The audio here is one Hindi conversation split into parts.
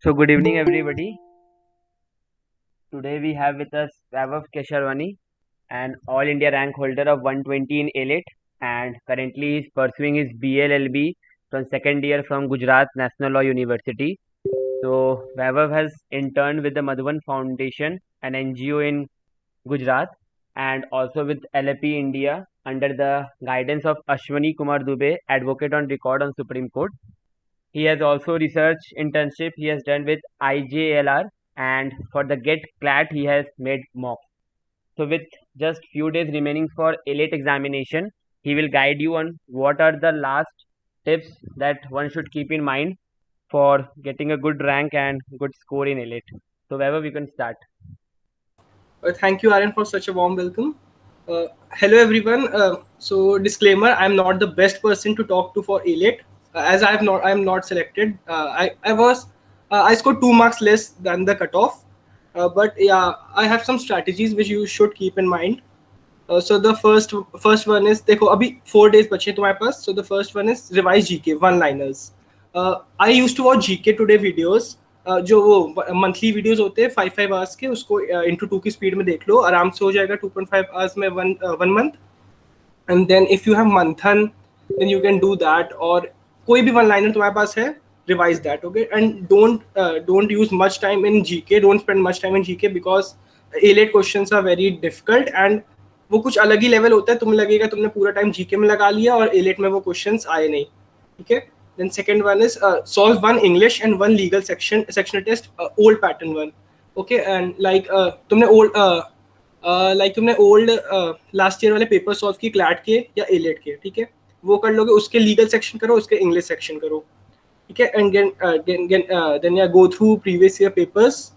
So good evening everybody. Today we have with us Vaibhav Kesharwani, an All India rank holder of 120 in elite, and currently is pursuing his BLLB from second year from Gujarat National Law University. So Vaibhav has interned with the Madhuban Foundation, an NGO in Gujarat, and also with LAP India under the guidance of Ashwani Kumar Dubey, advocate on record on Supreme Court. He has also research internship he has done with IJLR, and for the GET CLAT he has made mock. So with just few days remaining for elite examination, he will guide you on what are the last tips that one should keep in mind for getting a good rank and good score in elite. So wherever we can start. Thank you, Aaron, for such a warm welcome. Hello, everyone. So, disclaimer: I'm not the best person to talk to for elite, as I am not selected. I scored 2 marks less than the cutoff, but yeah, I have some strategies which you should keep in mind. So the first one is देखो अभी 4 days बचे तुम्हारे पास. So the first one is revise GK one liners. I used to watch GK today videos. जो वो मंथली वीडियोस होते हैं 5 आवर्स के, उसको इंटू 2 की स्पीड में देख लो, आराम से हो जाएगा 2.5 आवर्स में one month. And then if you have months then you can do that, और कोई भी वन लाइनर तुम्हारे पास है, revise that. Okay, and don't use much time in GK, don't spend much time in GK because AILET questions are very difficult and वो कुछ अलग ही लेवल होता है. तुम्हें लगेगा तुमने पूरा टाइम जीके में लगा लिया और एलेट में वो क्वेश्चंस आए नहीं. ठीक है. Then second one is solve one English and one legal sectional test, old pattern one. Okay, and like तुमने ओल्ड लास्ट ईयर वाले पेपर सॉल्व किए क्लैट के या एलेट के. ठीक है, वो कर लोगे. उसके लीगल सेक्शन करो, उसके इंग्लिश सेक्शन करो. ठीक है, एंड देन या go through previous year papers.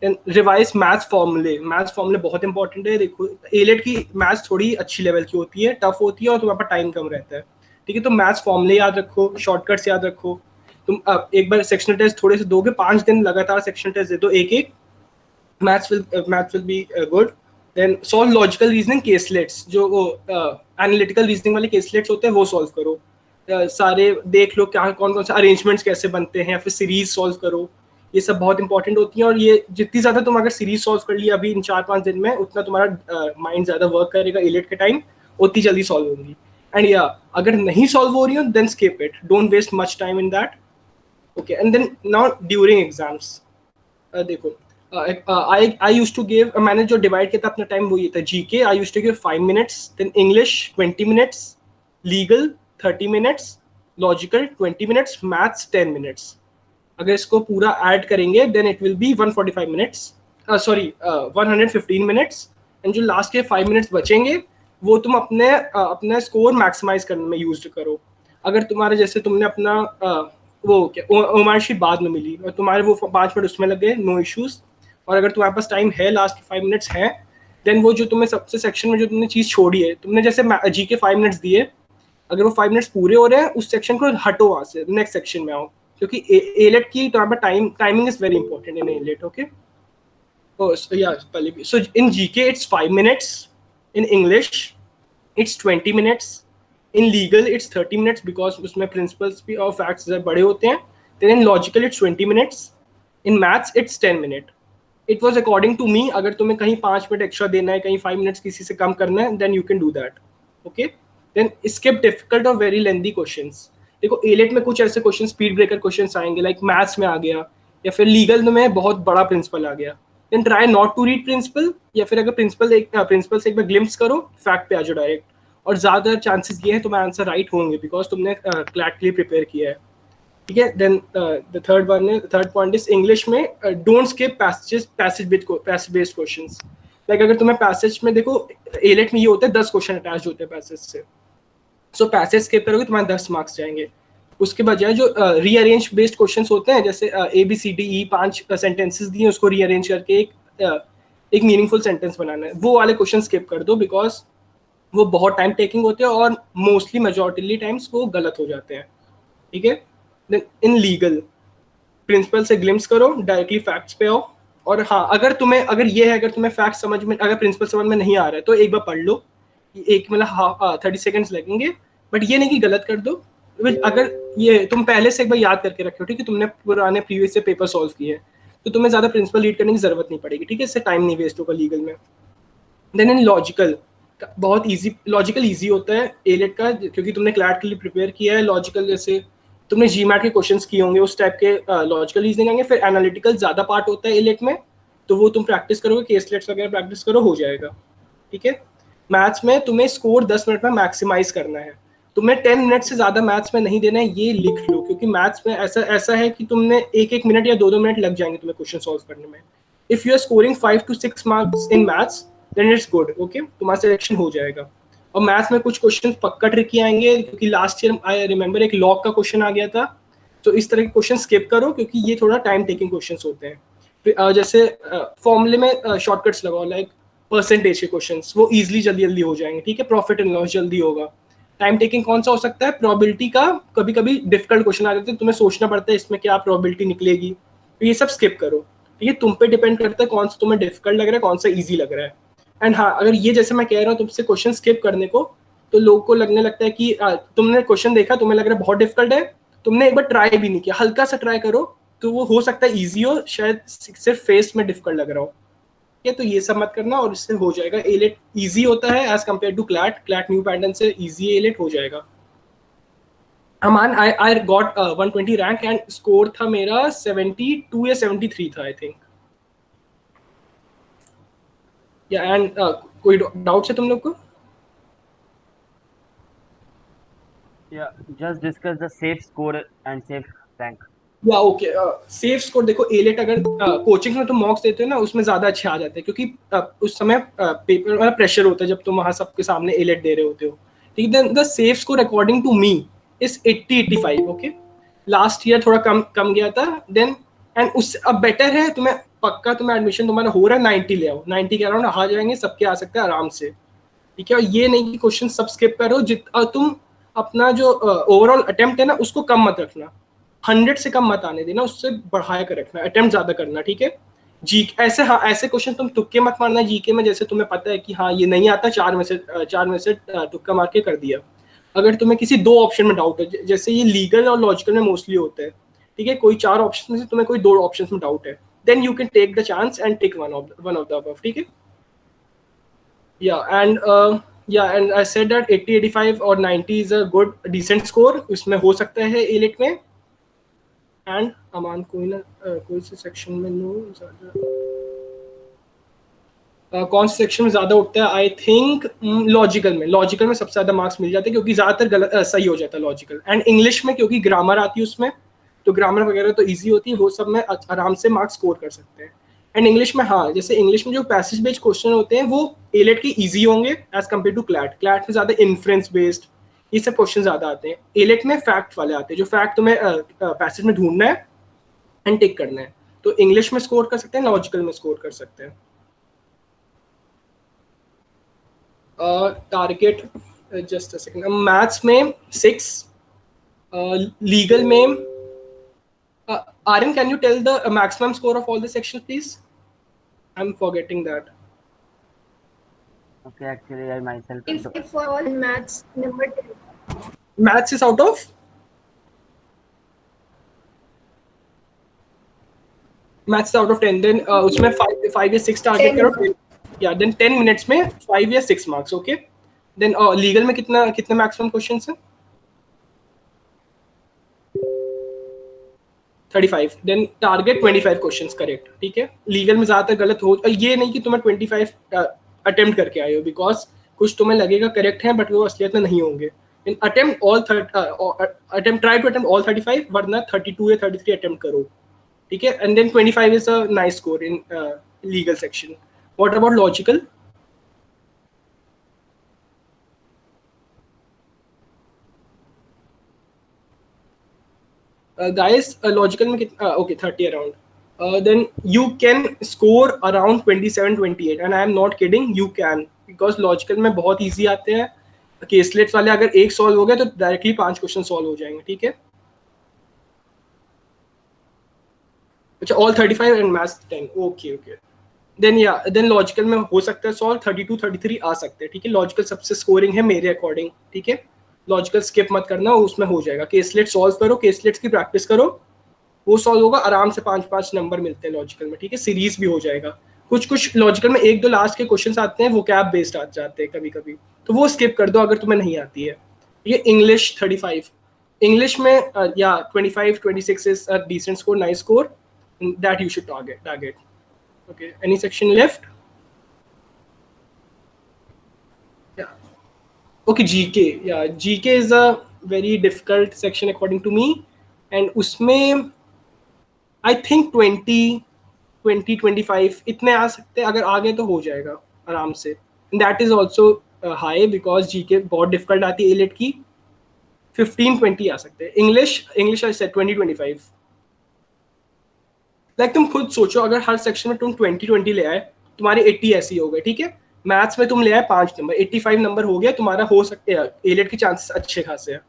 Then revise maths फॉर्मूले बहुत इंपॉर्टेंट है. देखो एलेट की मैथ्स थोड़ी अच्छी लेवल की होती है, टफ होती है और तुम्हारे पास टाइम कम रहता है. ठीक है, तो मैथ्स फॉर्मूले याद रखो, शॉर्टकट्स याद रखो. तुम एक बार सेक्शनल टेस्ट थोड़े से दोगे, 5 दिन लगातार सेक्शनल टेस्ट दे दो एक maths will be good. Then solve logical reasoning caselets, जो वो एनालिटिकल रीजनिंग वाले केसलेट्स होते हैं वो सॉल्व करो. सारे देख लो क्या कौन कौन से अरेंजमेंट्स कैसे बनते हैं, या फिर सीरीज सॉल्व करो. ये सब बहुत इंपॉर्टेंट होती हैं, और ये जितनी ज़्यादा तुम अगर सीरीज सॉल्व कर लिया अभी इन 4-5 दिन में, उतना तुम्हारा माइंड ज़्यादा वर्क करेगा एलेट के टाइम, उतनी जल्दी सॉल्व होंगी. एंड या अगर नहीं सॉल्व हो रही हो then skip it, don't waste much time in that. Okay, and then now during exams देखो आई यूज्ड टू गिव, मैंने जो डिवाइड किया था अपना टाइम वो ये था. GK I used to give 5 minutes, then English 20 minutes, legal 30 minutes, logical 20 minutes, maths 10 minutes. अगर इसको पूरा ऐड करेंगे then it will be 145 minutes, sorry 115 minutes. And जो लास्ट के 5 minutes बचेंगे वो तुम अपने स्कोर मैक्सिमाइज करने में यूज करो. अगर तुम्हारे जैसे तुमने अपना वो ओमार शीट बाद में मिली और तुम्हारे वो 5 मिनट उसमें लग गए, नो इश्यूज. और अगर तुम्हारे पास टाइम है, लास्ट के 5 minutes हैं, देन वो जो तुम्हें सबसे सेक्शन में जो तुमने चीज़ छोड़ी है, तुमने जैसे जी के 5 minutes दिए, अगर वो 5 minutes पूरे हो रहे हैं उस सेक्शन को हटो, वहाँ से नेक्स्ट सेक्शन में आओ, क्योंकि एलेट की timing is very important in AILET. Okay, so in GK it's 5 minutes, in English it's 20 minutes, in legal it's 30 minutes because उसमें principles भी और facts बड़े होते हैं. then in logical it's 20 minutes, in maths it's 10 minutes. it was according to me. अगर तुम्हें कहीं 5 मिनट एक्स्ट्रा देना है, कहीं 5 minutes किसी से कम करना है, then you can do that. okay, then skip difficult और very lengthy questions. देखो एलेट में कुछ ऐसे क्वेश्चन स्पीड ब्रेकर क्वेश्चंस आएंगे, लाइक मैथ्स में आ गया, या फिर लीगल में बहुत बड़ा प्रिंसिपल आ गया. Then try not to read principal, या फिर अगर प्रिंसिपल से एक बार ग्लिम्स करो, फैक्ट पे आ जाओ डायरेक्ट. और ज़्यादा चांसेस ये है तुम्हारे आंसर राइट होंगे बिकॉज तुमने क्लैट के लिए प्रिपेयर किया है. ठीक है. Then the third point is English में don't skip passage based questions. Like अगर तुम्हें पैसेज में, देखो एलेट में ये होता है 10 क्वेश्चन अटैच होते हैं पैसेज से, सो पैसेज स्किप करोगे तुम्हारे 10 मार्क्स जाएंगे. उसके बजाय जो रीअरेंज बेस्ड क्वेश्चंस होते हैं, जैसे ABCDE 5 सेंटेंसेस दिए, उसको रीअरेंज करके एक मीनिंगफुल सेंटेंस बनाना है, वो वाले क्वेश्चन स्किप कर दो बिकॉज वो बहुत टाइम टेकिंग होते हैं और मोस्टली मेजॉरिटी टाइम्स वो गलत हो जाते हैं. ठीक है. देन इन लीगल प्रिंसिपल से ग्लिम्स करो, डायरेक्टली फैक्ट्स पे आओ. और हाँ, अगर तुम्हें फैक्ट समझ में, अगर प्रिंसिपल समझ में नहीं आ रहा है तो एक बार पढ़ लो, एक मतलब 30 seconds लगेंगे, बट ये नहीं कि गलत कर दो. अगर ये तुम पहले से एक बार याद करके रखो, ठीक है, तुमने पुराने प्रीवियस से पेपर सॉल्व किए हैं, तो तुम्हें ज्यादा प्रिंसिपल रीड करने की जरूरत नहीं पड़ेगी, ठीक है, इससे टाइम नहीं वेस्ट होगा लीगल में। देन इन लॉजिकल बहुत इजी, लॉजिकल इजी होता है एलेट का, क्योंकि तुमने क्लैट के लिए प्रिपेयर किया है। लॉजिकल जैसे तुमने जीमैट के क्वेश्चंस किए होंगे उस टाइप के लॉजिकल रीजनिंग आएंगे। फिर एनालिटिकल ज्यादा पार्ट होता है एलेट में, तो वो तुम प्रैक्टिस करोगे, केसलेट्स वगैरह प्रैक्टिस करो, हो जाएगा, ठीक है। मैथ्स में तुम्हें स्कोर 10 मिनट में मैक्सिमाइज करना है, तुम्हें 10 मिनट से ज्यादा मैथ्स में नहीं देना है, ये लिख लो, क्योंकि मैथ्स में ऐसा ऐसा है कि तुमने एक मिनट या दो मिनट लग जाएंगे तुम्हें क्वेश्चन सॉल्व करने में। If you are scoring 5 to 6 marks in maths then it's good, okay, तुम्हारा सिलेक्शन हो जाएगा। और मैथ्स में कुछ क्वेश्चन पक्का ट्रिकी आएंगे, क्योंकि लास्ट ईयर आई रिमेंबर एक लॉग का क्वेश्चन आ गया था, तो इस तरह के क्वेश्चन स्किप करो, क्योंकि ये थोड़ा टाइम टेकिंग क्वेश्चन होते हैं। जैसे फॉर्मूले में शॉर्टकट्स लगाओ, लाइक परसेंटेज के क्वेश्चंस, वो इजीली जल्दी जल्दी हो जाएंगे, ठीक है। प्रॉफिट एंड लॉस जल्दी होगा। टाइम टेकिंग कौन सा हो सकता है? प्रोबेबिलिटी का कभी कभी डिफिकल्ट क्वेश्चन आ जाते हैं, तुम्हें सोचना पड़ता है इसमें क्या प्रोबेबिलिटी निकलेगी, तो ये सब स्किप करो, ठीक है। तुम पे डिपेंड करता है कौन सा तुम्हें डिफिकल्ट लग रहा है, कौन सा ईजी लग रहा है। एंड हाँ, अगर ये जैसे मैं कह रहा हूँ तुमसे क्वेश्चन स्किप करने को, तो लोगों को लगने लगता है कि तुमने क्वेश्चन देखा, तुम्हें लग रहा है बहुत डिफिकल्ट है, तुमने एक बार ट्राई भी नहीं किया, हल्का सा ट्राई करो, तो वो हो सकता है ईजी हो, शायद सिर्फ फेस में डिफिकल्ट लग रहा हो, ठीक है। तो ये सब मत करना, और इससे हो जाएगा। एलेट इजी होता है as compare to CLAT, CLAT new pattern से इजी एलेट हो जाएगा। Aman, I got 120 rank and score था मेरा 72 या 73 था, आई थिंक। या एंड कोई डाउट है तुम लोग को? Yeah, just discuss the safe score and safe rank. या ओके, सेफ स्कोर देखो, एलेट अगर कोचिंग में तुम मॉक्स देते हो ना, उसमें ज्यादा अच्छे आ जाते हैं, क्योंकि उस समय पेपर वाला प्रेशर होता है जब तुम वहां सबके सामने एलेट दे रहे होते हो, ठीक है। The safe score according to me is 80-85, okay. Last year थोड़ा कम गया था, देन एंड उससे अब बेटर है, तुम्हें पक्का तुम्हें एडमिशन तुम्हारा हो रहा है, 90 ले आओ, 90 के अराउंड आ जाएंगे, सबके आ सकते हैं आराम से, ठीक है। और ये नहीं कि क्वेश्चन सब स्किप करो, तुम अपना जो ओवरऑल अटेम्प्ट है ना उसको कम मत रखना, 100 से कम मत आने देना, उससे बढ़ाया कर रखना, अटेम्प्ट ज्यादा करना, ठीक है। जी ऐसे, हाँ ऐसे क्वेश्चन तुम तुक्के मत मारना जीके में, जैसे तुम्हें पता है कि हाँ ये नहीं आता, चार में से तुक्का मार के कर दिया। अगर तुम्हें किसी दो ऑप्शन में डाउट है, जैसे ये लीगल और लॉजिकल में मोस्टली होता है, ठीक है, कोई चार ऑप्शन में से तुम्हें कोई दो ऑप्शन में डाउट है, then you can take the chance and take one of the above, ठीक है। एंड आई सेड दैट 80, 85 और 90 is a good decent score, इसमें हो सकता है एलेट में। एंड अमान कोई से सेक्शन में नो कौन से सेक्शन में ज्यादा उठता है? आई थिंक लॉजिकल में सबसे ज्यादा मार्क्स मिल जाते हैं, क्योंकि ज्यादातर गलत सही हो जाता है लॉजिकल। एंड इंग्लिश में क्योंकि ग्रामर आती है उसमें, तो ग्रामर वगैरह तो इजी होती है, वो सब में आराम से मार्क्स स्कोर कर सकते हैं। एंड इंग्लिश में हाँ, जैसे इंग्लिश में जो पैसेज बेस्ड क्वेश्चन होते हैं वो एलेट के इजी होंगे एज कम्पेयर टू क्लैट में ज्यादा इन्फ्रेंस बेस्ड ये सब क्वेश्चन ज्यादा आते हैं। एलेट में फैक्ट वाले आते हैं, जो फैक्ट तुम्हें पैसेज में ढूंढना है एंड टिक करना है, तो इंग्लिश में स्कोर कर सकते हैं, लॉजिकल में स्कोर कर सकते हैं। Target just a second, maths में 6, लीगल में Aryan, can you tell the maximum score of all the sections, please? I'm forgetting that. Okay, actually I myself. If for all maths, number 10. Maths is out of? Maths is out of 10. Then उसमें 5 या 6 target करो. Yeah, then 10 minutes में 5 या 6 marks, okay? Then legal में कितना maximum questions है? 35, देन टारगेट 25 क्वेश्चंस करेक्ट, ठीक है। लीगल में ज्यादातर गलत हो, ये नहीं कि तुम्हें 25 अटेम्प्ट करके आए हो, बिकॉज कुछ तुम्हें लगेगा करेक्ट है बट वो असलियत में नहीं होंगे। In attempt try to attempt all 35, वरना 32 या 33 अटेम्प्ट करो, ठीक है। And then 25 is a nice score in legal section. What about logical? guys, logical में कितना? Okay, 30 around. Then you can score around 27-28 and I am not kidding, you can, because logical में बहुत easy आते हैं। केसलेट्स वाले अगर एक सॉल्व हो गया तो डायरेक्टली 5 क्वेश्चन सॉल्व हो जाएंगे, ठीक है। अच्छा, all 35 and maths 10, okay. Then logical में हो सकता है सॉल्व 32-33 आ सकते हैं, ठीक है। लॉजिकल सबसे स्कोरिंग है मेरे अकॉर्डिंग, ठीक है। लॉजिकल स्किप मत करना, उसमें हो जाएगा। केसलेट सॉल्व करो, केसलेट्स की प्रैक्टिस करो, वो सॉल्व होगा आराम से, 5-5 नंबर मिलते हैं लॉजिकल में, ठीक है। सीरीज भी हो जाएगा। कुछ कुछ लॉजिकल में 1-2 लास्ट के क्वेश्चंस आते हैं, वो कैप बेस्ड आ जाते हैं कभी कभी, तो वो स्किप कर दो अगर तुम्हें नहीं आती है। ये इंग्लिश 35, इंग्लिश में या 25-26 is a decent score, nice score, that you should target. Okay, any section left? Okay, GK, या GK is a very difficult section according to me, and उसमें आई थिंक 20-25 इतने आ सकते हैं, अगर आ गए तो हो जाएगा आराम से। That is also high because GK बहुत डिफिकल्ट आती है एलिट की। 15-20 आ सकते हैं। English I said 20-25। लाइक तुम खुद सोचो, अगर हर सेक्शन में तुम 20-20 ले आए, तुम्हारे 80 ऐसे ही हो गए, ठीक है। मैथ्स में तुम ले आए 5 नंबर, 85 नंबर हो गया तुम्हारा, हो सकते हैं एलिट के चांसेस अच्छे खासे हैं।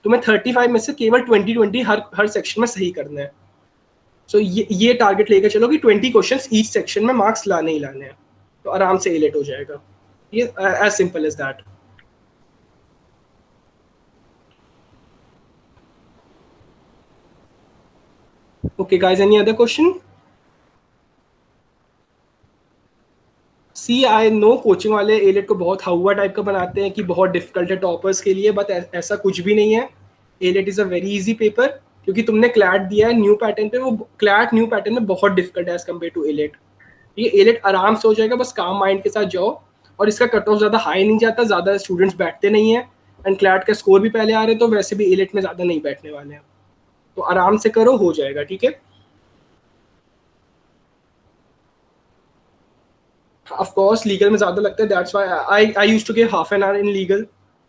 तुम्हें 35 में से केवल 20-20 हर सेक्शन में सही करना है। सो ये टारगेट लेकर चलो कि 20 क्वेश्चंस ईच सेक्शन में मार्क्स लाने ही लाने हैं, तो आराम से एलिट हो जाएगा। ये as simple as that. Okay guys, any other question? See I know coaching वाले एलिट को बहुत हाउआ टाइप का बनाते हैं कि बहुत डिफिकल्ट है टॉपर्स के लिए, बट ऐसा कुछ भी नहीं है। Elite is a very easy paper, क्योंकि तुमने क्लैट दिया है न्यू पैटर्न पे, वो क्लैट न्यू पैटर्न में बहुत डिफिकल्ट है एज कम्पेयर टू एलिट। ये एलिट आराम से हो जाएगा, बस काम माइंड के साथ जाओ, और इसका कट ऑफ ज़्यादा हाई नहीं जाता, ज़्यादा स्टूडेंट्स बैठते नहीं है, एंड क्लैट का स्कोर भी पहले आ रहे, तो वैसे भी एलिट में ज़्यादा नहीं बैठने वाले हैं, तो आराम से करो, हो जाएगा, ठीक है। ऑफ कोर्स लीगल में ज़्यादा लगता है, that's why I used to give half an hour in legal,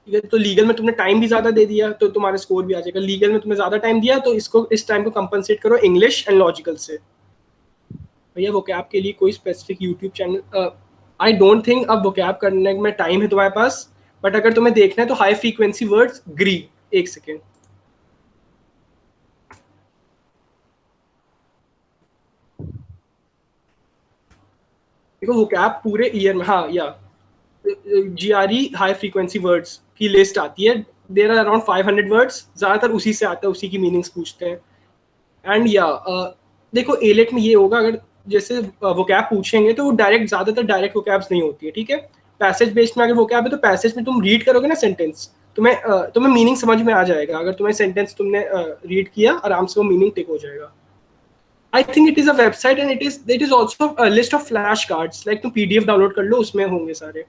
ठीक है। तो लीगल में तुमने टाइम भी ज़्यादा दे दिया तो तुम्हारे स्कोर भी आ जाएगा। लीगल में तुमने ज़्यादा टाइम दिया, तो इसको इस टाइम को कंपनसेट करो इंग्लिश एंड लॉजिकल से। भैया वोकैब के लिए कोई specific YouTube channel I don't think अब वोकैब करने में टाइम है तुम्हारे पास, बट अगर तुम्हें देखना है तो हाई फ्रीक्वेंसी वर्ड्स, ग्री, एक सेकेंड, देखो वोकैब पूरे ईयर में, हाँ, या जीआरई हाई फ्रीक्वेंसी वर्ड्स की लिस्ट आती है, देयर आर अराउंड 500 वर्ड्स, ज़्यादातर उसी से आता है, उसी की मीनिंग्स पूछते हैं। एंड या देखो एलेट में ये होगा, अगर जैसे वोकैब पूछेंगे तो वो डायरेक्ट, ज़्यादातर डायरेक्ट वोकैब्स नहीं होती है, ठीक है। पैसेज बेस्ड में अगर वोकैब है तो पैसेज में तुम रीड करोगे ना सेंटेंस, तुम्हें मीनिंग समझ में आ जाएगा। अगर तुम्हें सेंटेंस तुमने रीड किया, आराम से वो मीनिंग टिक हो जाएगा। I think it is a website and it is also list of flash cards, like तुम PDF डाउनलोड कर लो, उसमें होंगे सारे।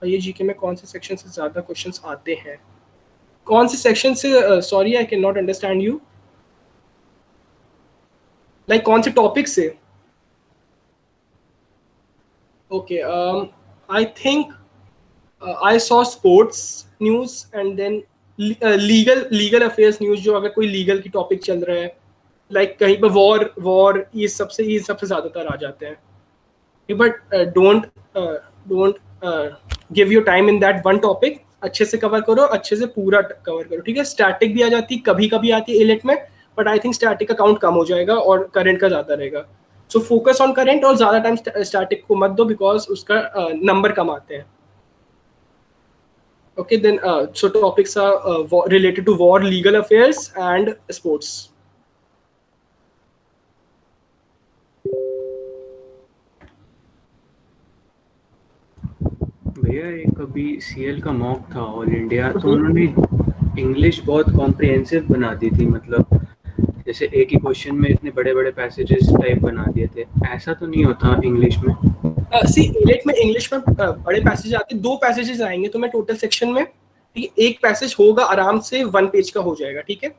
ये जीके में कौन से सेक्शन से ज़्यादा क्वेश्चंस आते हैं? कौन से सेक्शन से? Sorry I can not understand you. Like कौन से टॉपिक से? Okay, I think I saw sports news and then legal affairs news, जो अगर कोई लीगल की टॉपिक चल रहा है, लाइक कहीं पर वॉर, ये सबसे ज़्यादातर आ जाते हैं। But don't give your time in that one topic, अच्छे से कवर करो, अच्छे से पूरा कवर करो, ठीक है। स्टैटिक भी आ जाती है, कभी कभी आती है एलिट में, बट आई थिंक स्टैटिक का काउंट कम हो जाएगा और करंट का ज़्यादा रहेगा। सो फोकस ऑन करंट, और ज़्यादा टाइम स्टैटिक को मत दो, बिकॉज उसका नंबर कम आते हैं। Okay then, so topics are related to war, legal affairs and sports. भैया एक अभी CL का मॉक था ऑल इंडिया, तो उन्होंने इंग्लिश बहुत कॉम्प्रिहेंसिव बना दी थी, मतलब जैसे एक ही क्वेश्चन में इतने बड़े बड़े पैसेजेस टाइप बना दिए थे। ऐसा तो नहीं होता इंग्लिश में? सी एलिट में इंग्लिश में बड़े पैसेज आते हैं, 2 पैसेजेस आएंगे तुम्हें टोटल सेक्शन में, ठीक है। एक पैसेज होगा आराम से 1 पेज का हो जाएगा, ठीक है।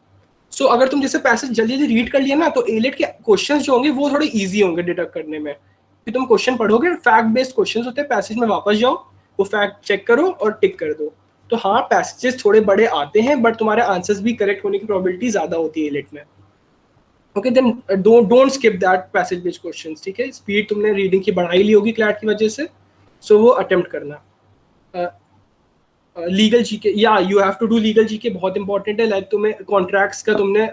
सो अगर तुम जैसे पैसेज जल्दी जल्दी रीड कर लिया ना, तो एलिट के क्वेश्चंस जो होंगे वो थोड़े इजी होंगे डिटेक्ट करने में। फिर तुम क्वेश्चन पढ़ोगे, फैक्ट बेस्ड क्वेश्चंस होते हैं, पैसेज में वापस जाओ, वो फैक्ट चेक करो और टिक कर दो। तो हाँ, पैसेजेस थोड़े बड़े आते हैं, बट तुम्हारे आंसर्स भी करेक्ट होने की प्रोबेबिलिटी ज़्यादा होती है एलिट में। Okay then, don't skip that passage based questions, ठीक है। स्पीड तुमने रीडिंग की बढ़ाई ली होगी क्लैट की वजह से, सो वो अटेम्प्ट करना। लीगल जीके, या you have to do legal GK, बहुत इंपॉर्टेंट है। लाइक तुम्हें कॉन्ट्रैक्ट्स का तुमने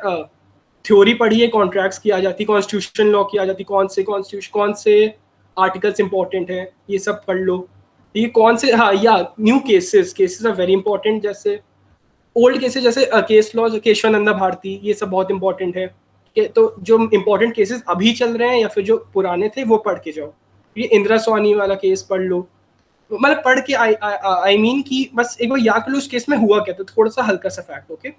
थ्योरी पढ़ी है, कॉन्ट्रैक्ट्स की आ जाती, कॉन्स्टिट्यूशन लॉ की आ जाती, कौन से आर्टिकल्स इंपॉर्टेंट हैं, ये सब पढ़ लो। ये कौन से, हाँ, या new cases are very important, जैसे ओल्ड केसेस जैसे केस लॉज केशवानंदा भारती, ये सब बहुत इंपॉर्टेंट है तो जो इंपॉर्टेंट केसेस अभी चल रहे हैं या फिर जो पुराने थे वो पढ़ के जाओ। ये इंदिरा सोनी वाला केस पढ़ लो, मतलब पढ़ के आई मीन कि बस एक बार याद कर लो उस केस में हुआ क्या था, थोड़ा सा हल्का सा फैक्ट। ओके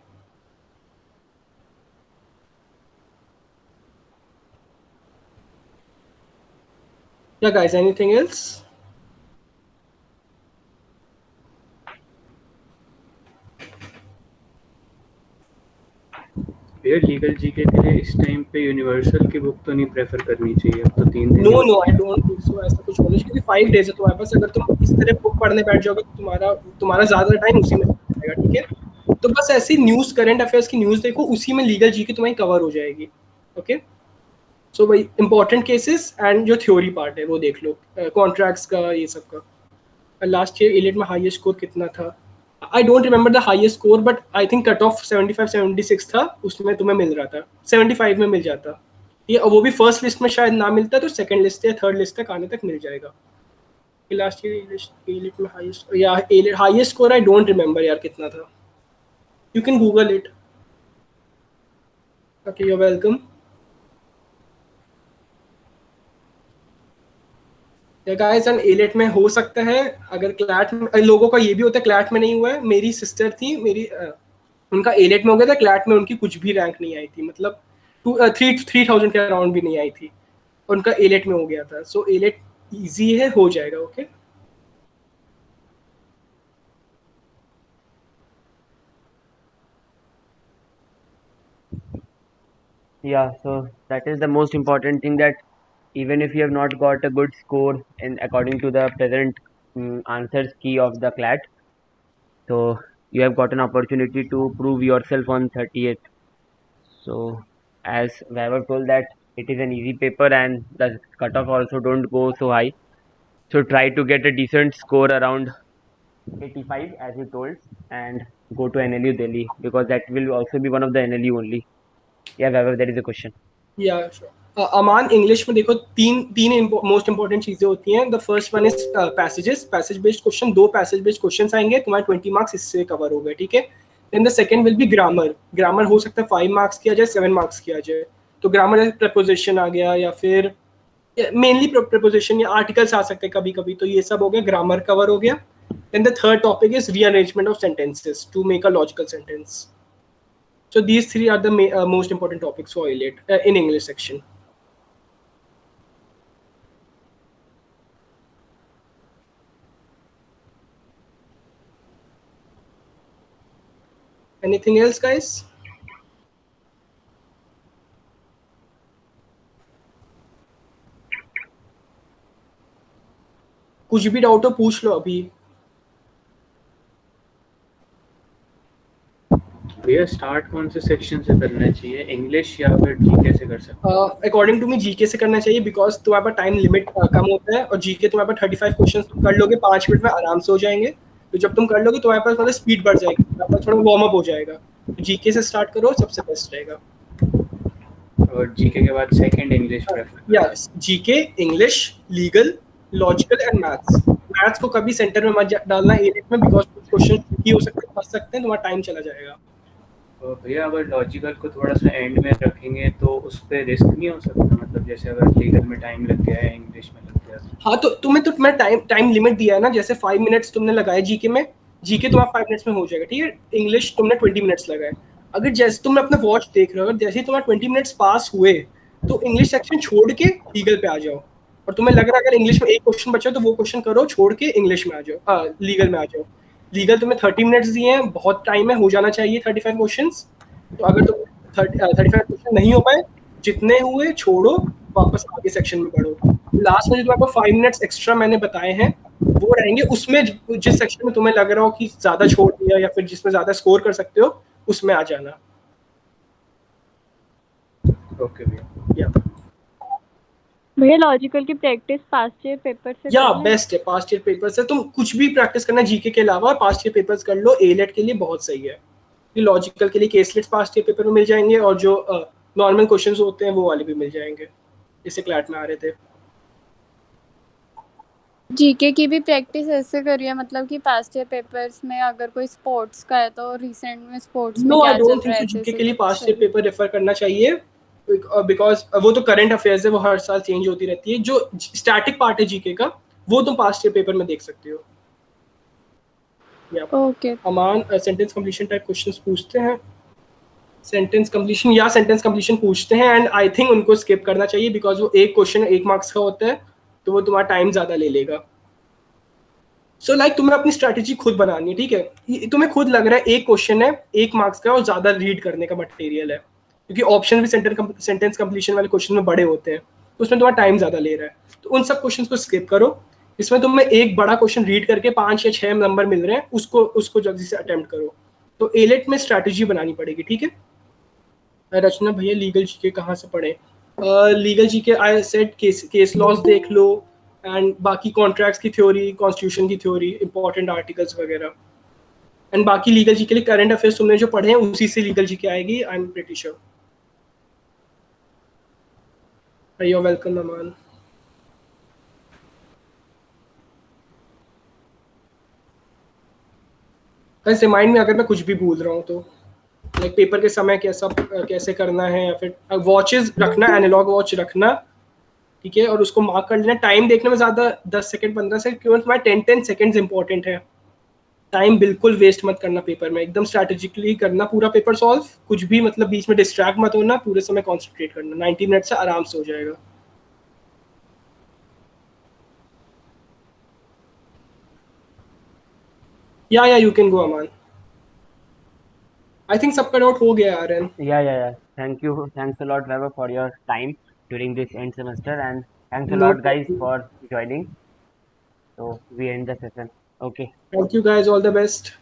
या गाइस, एनीथिंग एल्स? भैया लीगल जीके के लिए इस टाइम पे यूनिवर्सल की बुक तो नहीं प्रेफर करनी चाहिए, अब तो 3 दिन। No no, I don't think so ऐसा कुछ होना चाहिए, 5 डेज है तुम्हारे पास। अगर तुम इस तरह बुक पढ़ने बैठ जाओगे तो तुम्हारा ज्यादा टाइम उसी में जाएगा, ठीक है? तो बस ऐसे न्यूज़, करंट अफेयर्स की न्यूज़ देखो, उसी में लीगल जीके तुम्हारी कवर हो जाएगी। ओके सो भाई इंपॉर्टेंट केसेस एंड जो थ्योरी पार्ट है वो देख लो, कॉन्ट्रैक्ट्स का, ये सब का। लास्ट ईयर एलिट में हाईएस्ट स्कोर कितना था? आई don't remember the highest score, but I think cut off 75-76 था, उसमें तुम्हें मिल रहा था, 75 में मिल जाता ये। वो भी फर्स्ट लिस्ट में शायद ना मिलता, तो सेकंड लिस्ट या थर्ड लिस्ट तक आने तक मिल जाएगा। लास्ट ईयर एलिट में हाईएस्ट या highest score I don't remember यार कितना था, you can google it. Okay, you are welcome. Guys and AILET में हो सकता है, अगर क्लैट में लोगों का ये भी होता है क्लैट में नहीं हुआ है। मेरी सिस्टर थी, उनका एलिट में हो गया था, क्लैट में उनकी कुछ भी रैंक नहीं आई थी, मतलब 3,000 के अराउंड भी नहीं आई थी, उनका एलिट में हो गया था। सो एलिट इजी है, हो जाएगा। Okay Yeah, so that is the most important thing, that even if you have not got a good score in according to the present answers key of the CLAT, so you have got an opportunity to prove yourself on 30th. So as Vaibhav told that it is an easy paper and the cutoff also don't go so high. So try to get a decent score around 85 as you told, and go to NLU Delhi, because that will also be one of the NLU only. Yeah, Vaibhav, that is a question. या अमान, इंग्लिश में देखो तीन मोस्ट इंपॉर्टेंट चीजें होती हैं। The first one is passages, passage based question, 2 passage based questions आएंगे, तुम्हारे 20 मार्क्स इससे कवर हो गए, ठीक है? Then the second will be grammar. Grammar हो सकता है 5 मार्क्स किया जाए, 7 मार्क्स किया जाए। तो ग्रामर जैसे प्रपोजिशन आ गया, या फिर मेनली प्रपोजिशन या आर्टिकल्स आ सकते हैं कभी कभी, तो ये सब हो गया, ग्रामर कवर हो गया। Then the third topic is rearrangement of sentences to make a logical sentence. So these three are the most important topics for ALET in English section. Anything else, guys? कुछ भी डाउट हो पूछ लो अभी। भैया स्टार्ट कौन से सेक्शन से करना चाहिए, इंग्लिश या फिर जीके से कर सकते हैं? अकॉर्डिंग टू मी जीके से करना चाहिए, बिकॉज तुम्हारे पास टाइम लिमिट कम होता है, और जीके तुम्हारे पास 35 क्वेश्चन तुम कर लोगे 5 मिनट में आराम से हो जाएंगे। तो जब तुम कर लोगे तुम्हारे पास मतलब स्पीड बढ़ जाएगी, तुम्हारे पास थोड़ा वार्म अप हो जाएगा। तो जीके से स्टार्ट करो, सबसे बेस्ट रहेगा। और जीके के बाद second English prefer? Yes, GK, English, legal, logical and maths. Maths को कभी सेंटर में मत डालना एलिट में, बिकॉज कुछ क्वेश्चन ट्रिकी हो सकते हैं, फंस सकते हैं, तुम्हारा टाइम चला जाएगा। तो भैया अगर लॉजिकल को थोड़ा सा एंड में रखेंगे तो उस पर रिस्क नहीं हो सकता, मतलब जैसे अगर लीगल में टाइम लग गया है, इंग्लिश में लग गया? हाँ, तो तुम्हें टाइम लिमिट दिया है ना, जैसे 5 मिनट्स तुमने लगाए जीके में, जीके तुम्हारा 5 मिनट्स में हो जाएगा, ठीक है? इंग्लिश तुमने 20 मिनट्स लगाए। अगर जैसे तुमने अपना वॉच देख रहे हो, अगर जैसे ही तुम्हारे 20 मिनट्स पास हुए तो इंग्लिश सेक्शन छोड़ के लीगल पे आ जाओ, और तुम्हें लग रहा है अगर इंग्लिश में एक क्वेश्चन बचा तो वो क्वेश्चन करो, छोड़ के इंग्लिश में आ जाओ, लीगल में आ जाओ। लीगल तुम्हें 30 मिनट्स दिए हैं, बहुत टाइम है, हो जाना चाहिए 35 क्वेश्चन। तो अगर तुम 35 क्वेश्चन नहीं हो पाए, जितने हुए छोड़ो, वापस आगे सेक्शन में पढ़ो। लास्ट में जो आपको 5 मिनट्स एक्स्ट्रा मैंने बताए हैं वो रहेंगे, उसमें जिस सेक्शन में तुम्हें लग रहा हो कि ज्यादा छोड़ दिया या फिर जिसमें ज्यादा स्कोर कर सकते हो, उसमें आ जाना। ओके भैया। भैया लॉजिकल की प्रैक्टिस पास्ट ईयर पेपर से या बेस्ट है, पास्ट ईयर पेपर से तुम कुछ भी प्रैक्टिस करना जीके के अलावा, पास्ट ईयर पेपर्स कर लो, एलेट के लिए बहुत सही है। लॉजिकल के लिए केसलेट्स पास्ट ईयर पेपर में मिल जाएंगे, और जो नॉर्मल क्वेश्चंस होते हैं वो वाले भी मिल जाएंगे, जैसे क्लैट में आ रहे थे। जीके की भी प्रैक्टिस ऐसे करिए, मतलब कि पास्ट ईयर पेपर्स में अगर कोई स्पोर्ट्स का है तो रिसेंट में स्पोर्ट्स में नो, आई क्या चल डोंट रहा थिंक है सो ऐसे जीके ऐसे के लिए कुछ पास्ट ईयर सही। पेपर रेफर करना चाहिए, बिकॉज वो तो करंट अफेयर्स है, वो हर साल चेंज होती रहती है। जो स्टैटिक पार्ट है जीके का, वो तुम पास्ट ईयर पेपर में देख सकते हो। या ओके। अमान सेंटेंस कंप्लीशन टाइप क्वेश्चंस पूछते हैं, सेंटेंस कंप्लीशन या सेंटेंस कंप्लीशन पूछते हैं, एंड आई थिंक उनको स्किप करना चाहिए बिकॉज वो एक क्वेश्चन 1 मार्क्स का होता है, तो वो तुम्हारा टाइम ज़्यादा ले लेगा। सो लाइक तुम्हें अपनी स्ट्रैटेजी खुद बनानी है, ठीक है। तुम्हें खुद लग रहा है एक क्वेश्चन है 1 मार्क्स का और ज़्यादा रीड करने का मटेरियल है, क्योंकि ऑप्शन भी सेंटेंस कंप्लीशन वाले क्वेश्चन में बड़े होते हैं, तो उसमें तुम्हारा टाइम ज़्यादा ले रहा है, तो उन सब क्वेश्चन को स्किप करो। इसमें तुम्हें एक बड़ा क्वेश्चन रीड करके 5 या 6 नंबर मिल रहे हैं, उसको उसको जल्दी से अटेम्प्ट करो। तो एलेट में स्ट्रैटेजी बनानी पड़ेगी, ठीक है। रचना भैया लीगल जीके कहाँ से पढ़े? Legal GK I said case laws देख लो, एंड बाकी कॉन्ट्रैक्ट्स की थ्योरी, कॉन्स्टिट्यूशन की थ्योरी, इंपॉर्टेंट आर्टिकल्स वगैरह, एंड बाकी लीगल जीके लिए करंट अफेयर्स तुमने जो पढ़े हैं उसी से लीगल जीके आएगी, I am pretty sure. You welcome Aman. बस रिमाइंड में अगर मैं कुछ भी भूल रहा हूँ तो, लाइक पेपर के समय कैसा कैसे करना है, या फिर वॉचेस रखना, एनालॉग वॉच रखना, ठीक है, और उसको मार्क कर लेना। टाइम देखने में ज़्यादा 10 सेकंड 15 सेकंड क्यों, तुम्हारे 10 सेकंड्स इंपॉर्टेंट है। टाइम बिल्कुल वेस्ट मत करना पेपर में, एकदम स्ट्रैटेजिकली करना पूरा पेपर सॉल्व, कुछ भी मतलब बीच में डिस्ट्रैक्ट मत होना, पूरे समय कॉन्सेंट्रेट करना, 90 मिनट से आराम से हो जाएगा। या you can go Aman. I think सबका डाउट हो गया यार। Yeah. Thanks a lot, Vaibhav, for your time during this end semester, and thanks a no lot, guys, problem. for joining. So we end the session. Okay. Thank you guys, all the best.